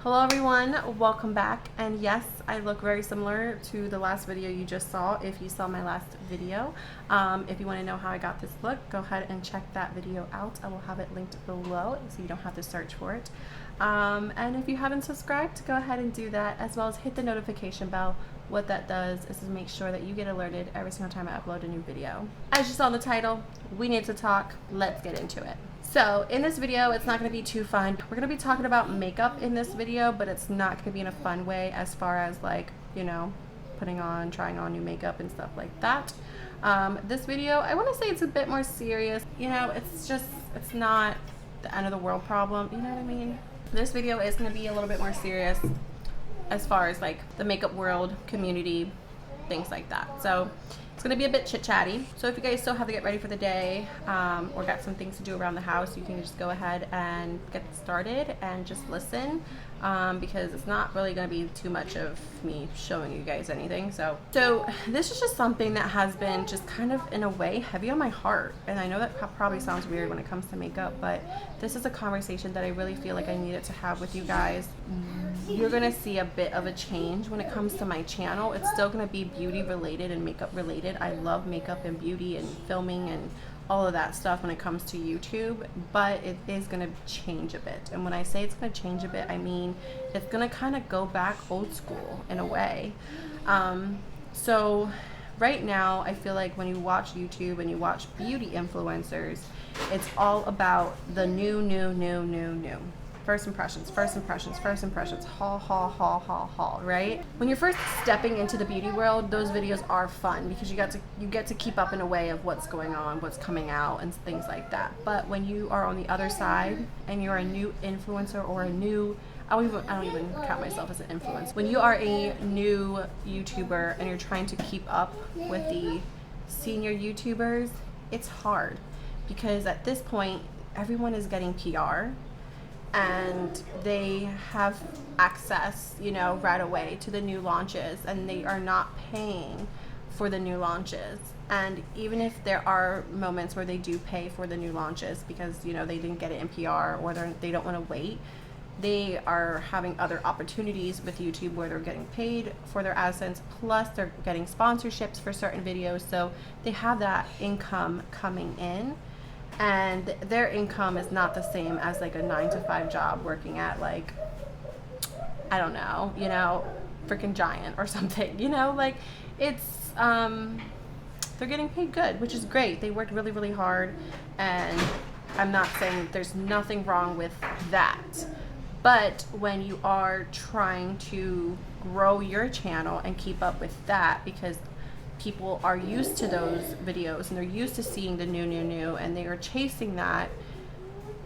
Hello everyone, welcome back. And yes, I look very similar to the last video you just saw if you saw my last video. If you want to know how I got this look, go ahead and check that video out. I will have it linked below so you don't have to search for it. And if you haven't subscribed, go ahead and do that, as well as hit the notification bell. What that does is to make sure that you get alerted every single time I upload a new video. As you saw in the title, we need to talk. Let's get into it. So in this video, it's not going to be too fun. We're going to be talking about makeup in this video, but it's not going to be in a fun way as far as like, you know, trying on new makeup and stuff like that. This video, I want to say it's a bit more serious. You know, it's not the end of the world problem. You know what I mean? This video is going to be a little bit more serious as far as like the makeup world, community, things like that. So it's going to be a bit chit-chatty. So if you guys still have to get ready for the day or got some things to do around the house, you can just go ahead and get started and just listen because it's not really going to be too much of me showing you guys anything. So this is just something that has been just kind of in a way heavy on my heart. And I know that probably sounds weird when it comes to makeup, but this is a conversation that I really feel like I needed to have with you guys. You're going to see a bit of a change when it comes to my channel. It's still going to be beauty related and makeup related. I love makeup and beauty and filming and all of that stuff when it comes to YouTube, but it is going to change a bit. And when I say it's going to change a bit, I mean it's going to kind of go back old school in a way. So right now, I feel like when you watch YouTube and you watch beauty influencers, it's all about the new. First impressions, haul, right? When you're first stepping into the beauty world, those videos are fun because you get to keep up in a way of what's going on, what's coming out, and things like that. But when you are on the other side and you're a new influencer or a new, I don't even count myself as an influencer. When you are a new YouTuber and you're trying to keep up with the senior YouTubers, it's hard because at this point, everyone is getting PR. And they have access, you know, right away to the new launches, and they are not paying for the new launches. And even if there are moments where they do pay for the new launches because, you know, they didn't get it in PR or they don't want to wait, they are having other opportunities with YouTube where they're getting paid for their AdSense, plus they're getting sponsorships for certain videos. So they have that income coming in. And their income is not the same as like a 9-to-5 job working at like, I don't know, you know, freaking Giant or something, you know, like it's, they're getting paid good, which is great. They worked really, really hard. And I'm not saying there's nothing wrong with that. But when you are trying to grow your channel and keep up with that, because people are used to those videos and they're used to seeing the new and they are chasing that,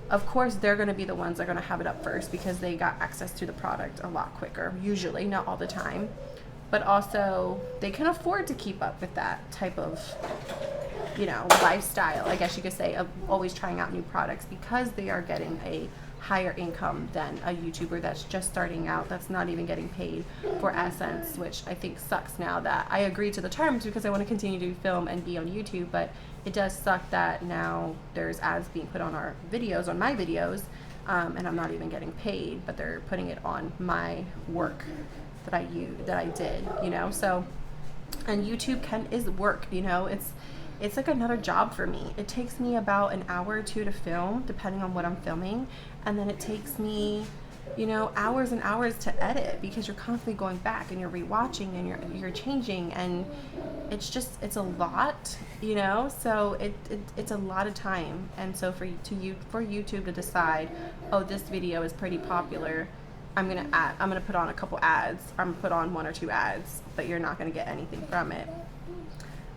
of course they're going to be the ones that are going to have it up first because they got access to the product a lot quicker, usually, not all the time, but also they can afford to keep up with that type of, you know, lifestyle, I guess you could say, of always trying out new products because they are getting a higher income than a YouTuber that's just starting out, that's not even getting paid for AdSense, which I think sucks now that I agreed to the terms because I want to continue to film and be on YouTube, but it does suck that now there's ads being put on our videos, on my videos, and I'm not even getting paid, but they're putting it on my work that I did, you know. So, and YouTube is work, you know. It's like another job for me. It takes me about an hour or two to film, depending on what I'm filming. And then it takes me, you know, hours and hours to edit because you're constantly going back and you're rewatching and you're changing. And it's a lot, you know, so it's a lot of time. And so for YouTube to decide, oh, this video is pretty popular, I'm gonna put on a couple ads. I'm gonna put on 1 or 2 ads, but you're not gonna get anything from it.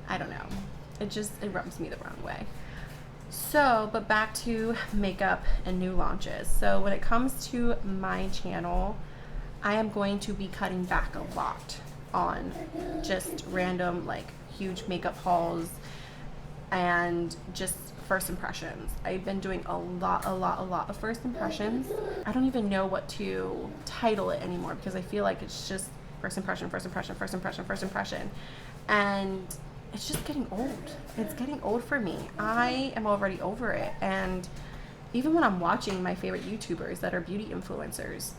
I don't know. It rubs me the wrong way. So, but back to makeup and new launches. So when it comes to my channel, I am going to be cutting back a lot on just random, like, huge makeup hauls and just first impressions. I've been doing a lot of first impressions. I don't even know what to title it anymore because I feel like it's just first impression. And it's just getting old. It's getting old for me. I am already over it. And even when I'm watching my favorite YouTubers that are beauty influencers,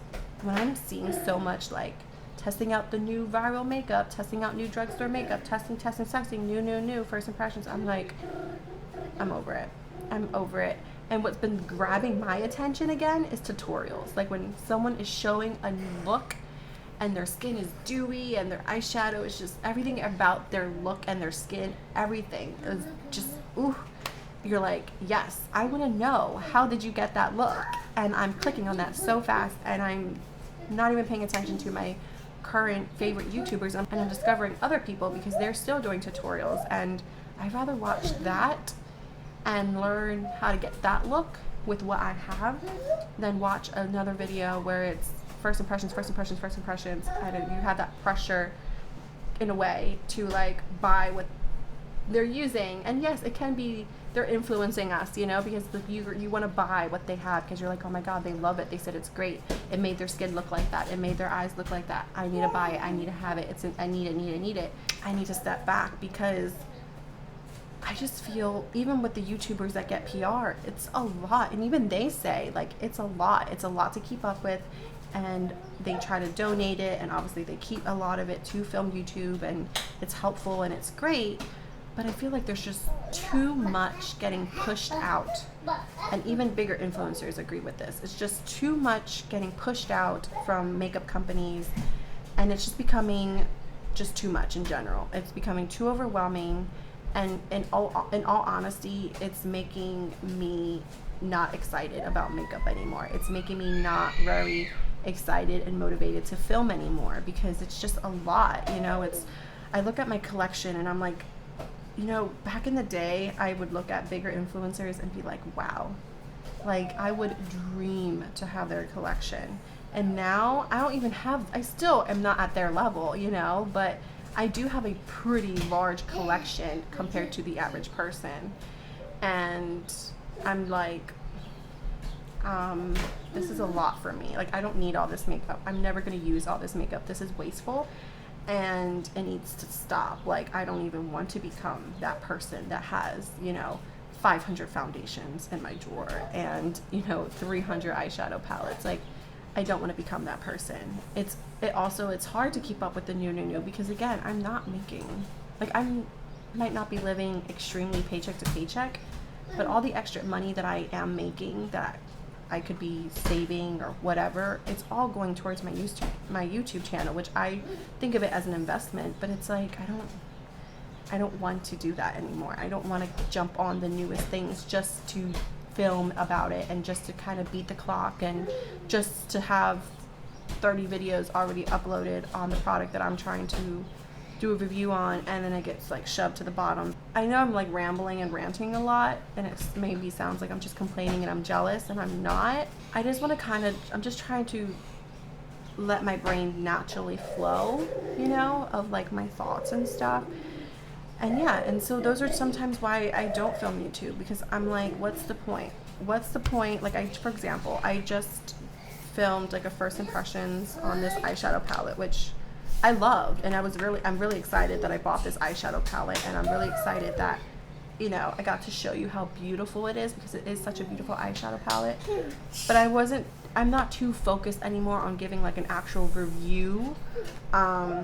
when I'm seeing so much like testing out the new viral makeup, testing out new drugstore makeup, testing, new, first impressions, I'm like, I'm over it. I'm over it. And what's been grabbing my attention again is tutorials. Like when someone is showing a new look and their skin is dewy and their eyeshadow is just everything about their look and their skin, everything is just, ooh. You're like, yes, I want to know, how did you get that look? And I'm clicking on that so fast, and I'm not even paying attention to my current favorite YouTubers, and I'm discovering other people because they're still doing tutorials, and I'd rather watch that and learn how to get that look with what I have than watch another video where it's first impressions, and you have that pressure in a way to like buy what they're using. And yes, it can be they're influencing us, you know, because you want to buy what they have because you're like, oh my god, they love it, they said it's great, it made their skin look like that, it made their eyes look like that, I need to buy it, I need to have it, I need it. I need to step back because I just feel, even with the YouTubers that get PR, it's a lot, and even they say like it's a lot to keep up with, and they try to donate it, and obviously they keep a lot of it to film YouTube, and it's helpful and it's great. But I feel like there's just too much getting pushed out, and even bigger influencers agree with this. It's just too much getting pushed out from makeup companies, and it's just becoming just too much in general. It's becoming too overwhelming, and in all honesty, it's making me not excited about makeup anymore. It's making me not very excited and motivated to film anymore because it's just a lot, you know. I look at my collection and I'm like, you know, back in the day, I would look at bigger influencers and be like, wow, like I would dream to have their collection. And now I still am not at their level, you know, but I do have a pretty large collection compared to the average person. And I'm like, this is a lot for me. Like, I don't need all this makeup. I'm never going to use all this makeup. This is wasteful. And it needs to stop. Like, I don't even want to become that person that has, you know, 500 foundations in my drawer and, you know, 300 eyeshadow palettes. Like, I don't want to become that person. It's hard to keep up with the new because, again, I'm not making, like, might not be living extremely paycheck to paycheck, but all the extra money that I am making that I could be saving or whatever, it's all going towards my YouTube channel, which I think of it as an investment, but it's like I don't want to do that anymore. I don't want to jump on the newest things just to film about it and just to kind of beat the clock and just to have 30 videos already uploaded on the product that I'm trying to do a review on, and then it gets like shoved to the bottom. I know I'm like rambling and ranting a lot, and it maybe sounds like I'm just complaining and I'm jealous, and I'm not. I just want to I'm just trying to let my brain naturally flow, you know, of like my thoughts and stuff. And yeah, and so those are sometimes why I don't film YouTube, because I'm like, what's the point? Like, for example, I just filmed like a first impressions on this eyeshadow palette, which I loved, and I'm really excited that I bought this eyeshadow palette, and I'm really excited that, you know, I got to show you how beautiful it is, because it is such a beautiful eyeshadow palette. But I'm not too focused anymore on giving like an actual review, but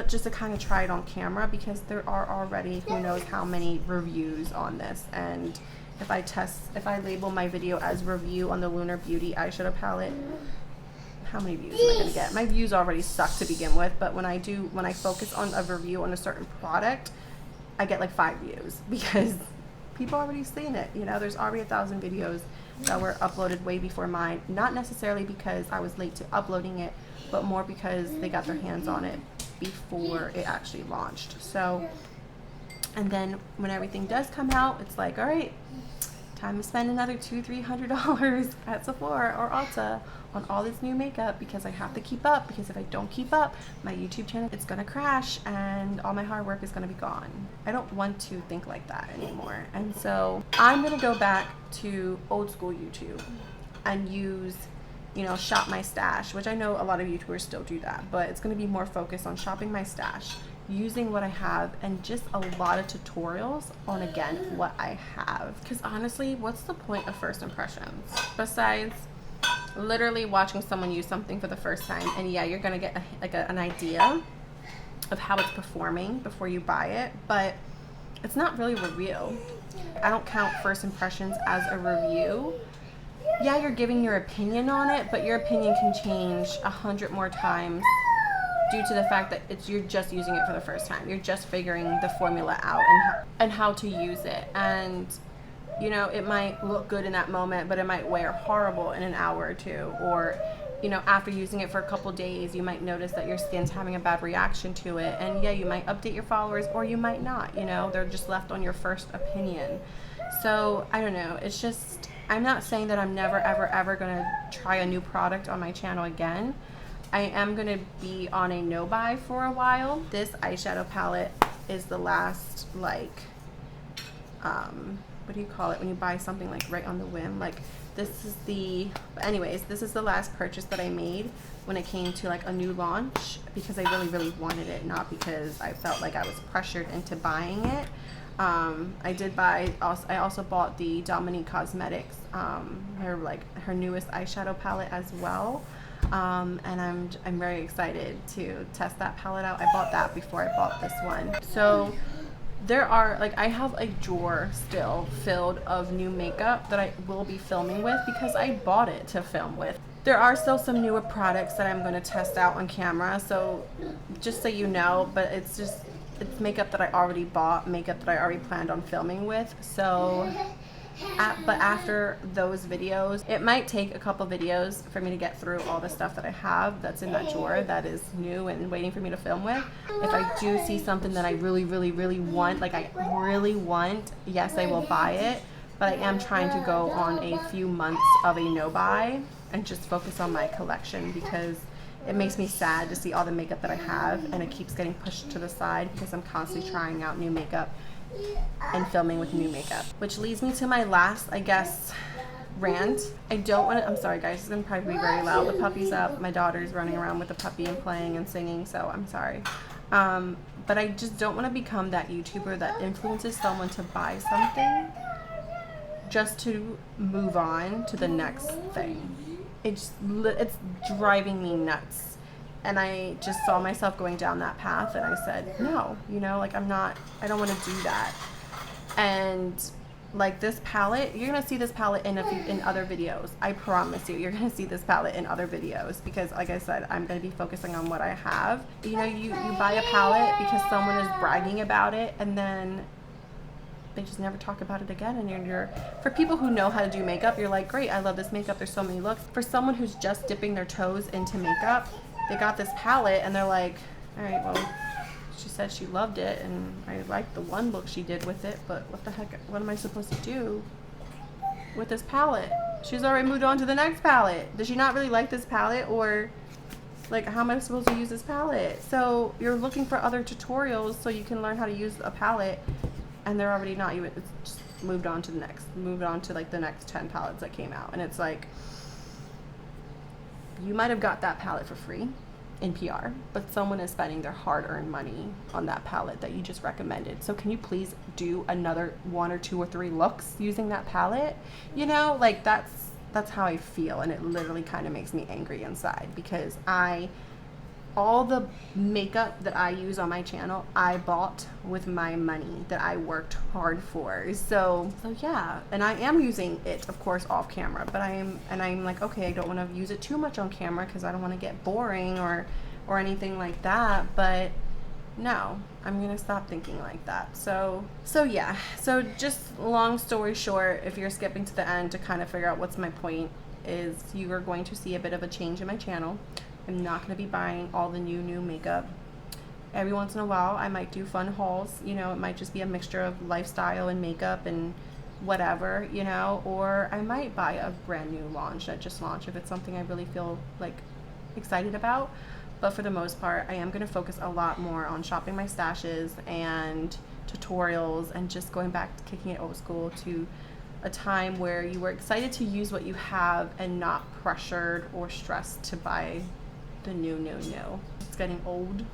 just to kind of try it on camera, because there are already who knows how many reviews on this. And if I label my video as review on the Lunar Beauty eyeshadow palette, how many views am I going to get? My views already suck to begin with, but when I focus on a review on a certain product, I get like 5 views, because people already seen it. You know, there's already 1,000 videos that were uploaded way before mine, not necessarily because I was late to uploading it, but more because they got their hands on it before it actually launched. So, and then when everything does come out, it's like, all right, time to spend another $200-300 at Sephora or Ulta on all this new makeup, because I have to keep up, because if I don't keep up, my YouTube channel, it's gonna crash and all my hard work is gonna be gone. I don't want to think like that anymore. And so I'm gonna go back to old school YouTube and use, you know, shop my stash, which I know a lot of YouTubers still do that, but it's gonna be more focused on shopping my stash, using what I have, and just a lot of tutorials on, again, what I have. Because honestly, what's the point of first impressions besides literally watching someone use something for the first time, and yeah, you're gonna get an idea of how it's performing before you buy it, but it's not really a review. I don't count first impressions as a review. Yeah, you're giving your opinion on it, but your opinion can change 100 more times due to the fact that you're just using it for the first time. You're just figuring the formula out and how to use it. And you know, it might look good in that moment, but it might wear horrible in an hour or two. Or, you know, after using it for a couple days, you might notice that your skin's having a bad reaction to it. And yeah, you might update your followers, or you might not, you know, they're just left on your first opinion. So I don't know, it's just, I'm not saying that I'm never ever gonna try a new product on my channel again. I am gonna be on a no buy for a while. This eyeshadow palette is the last, like, what do you call it when you buy something like right on the whim? Like, this is the, anyways, this is the last purchase that I made when it came to like a new launch, because I really wanted it, not because I felt like I was pressured into buying it. I did buy, I also bought the Dominique Cosmetics, her newest eyeshadow palette as well. And I'm very excited to test that palette out. I bought that before I bought this one. So there are, like, I have a drawer still filled of new makeup that I will be filming with because I bought it to film with. There are still some newer products that I'm going to test out on camera, so just so you know, but it's makeup that I already bought, makeup that I already planned on filming with. So but after those videos, it might take a couple videos for me to get through all the stuff that I have that's in that drawer that is new and waiting for me to film with. If I do see something that I really want, like I really want, yes, I will buy it, but I am trying to go on a few months of a no buy and just focus on my collection, because it makes me sad to see all the makeup that I have and it keeps getting pushed to the side because I'm constantly trying out new makeup and filming with new makeup. Which leads me to my last, I guess, rant. I don't want to, I'm sorry guys, it's going to probably be very loud. The puppy's up, my daughter's running around with the puppy and playing and singing, so I'm sorry. But I just don't want to become that YouTuber that influences someone to buy something just to move on to the next thing. It's driving me nuts. And I just saw myself going down that path, and I said, no, you know, like I don't want to do that. And like this palette, you're going to see this palette in other videos. I promise you're going to see this palette in other videos, because like I said, I'm going to be focusing on what I have. You know, you buy a palette because someone is bragging about it, and then they just never talk about it again. And you're for people who know how to do makeup, you're like, great, I love this makeup, there's so many looks. For someone who's just dipping their toes into makeup, they got this palette and they're like, all right, well, she said she loved it and I liked the one look she did with it, but what the heck, what am I supposed to do with this palette? She's already moved on to the next palette. Does she not really like this palette, or like, how am I supposed to use this palette? So you're looking for other tutorials so you can learn how to use a palette, and they're already not, it's just moved on to the next, moved on to like the next 10 palettes that came out. And it's like, you might have got that palette for free in PR, but someone is spending their hard-earned money on that palette that you just recommended. So can you please do another 1 or 2 or 3 looks using that palette? You know, like that's how I feel, and it literally kind of makes me angry inside, because all the makeup that I use on my channel, I bought with my money that I worked hard for. So yeah, and I am using it, of course, off camera, but I'm like, okay, I don't want to use it too much on camera because I don't want to get boring or anything like that. But no, I'm gonna stop thinking like that. So yeah, so just long story short, if you're skipping to the end to kind of figure out what's my point, is you are going to see a bit of a change in my channel. I'm not going to be buying all the new makeup. Every once in a while, I might do fun hauls. You know, it might just be a mixture of lifestyle and makeup and whatever, you know, or I might buy a brand new launch that just launched if it's something I really feel like excited about. But for the most part, I am going to focus a lot more on shopping my stashes and tutorials and just going back to kicking it old school to a time where you were excited to use what you have and not pressured or stressed to buy the new. It's getting old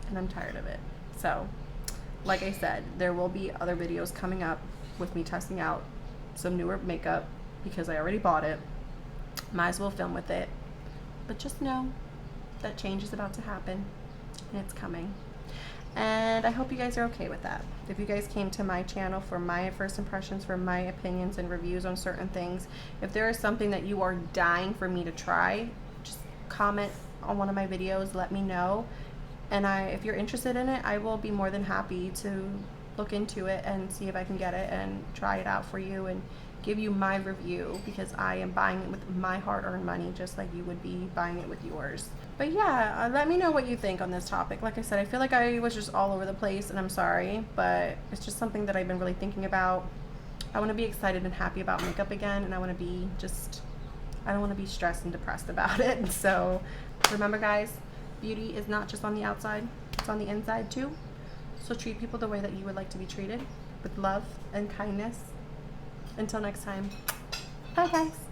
and I'm tired of it. So like I said, there will be other videos coming up with me testing out some newer makeup because I already bought it. might as well film with it. But just know that change is about to happen, and it's coming. And I hope you guys are okay with that. If you guys came to my channel for my first impressions, for my opinions and reviews on certain things, if there is something that you are dying for me to try, just comment on one of my videos, let me know. And if you're interested in it, I will be more than happy to look into it and see if I can get it and try it out for you and give you my review, because I am buying it with my hard-earned money, just like you would be buying it with yours. But yeah, let me know what you think on this topic. Like I said, I feel like I was just all over the place, and I'm sorry, but it's just something that I've been really thinking about. I want to be excited and happy about makeup again, and I want to be I don't want to be stressed and depressed about it. So remember, guys, beauty is not just on the outside, it's on the inside too. So treat people the way that you would like to be treated, with love and kindness. Until next time, bye guys.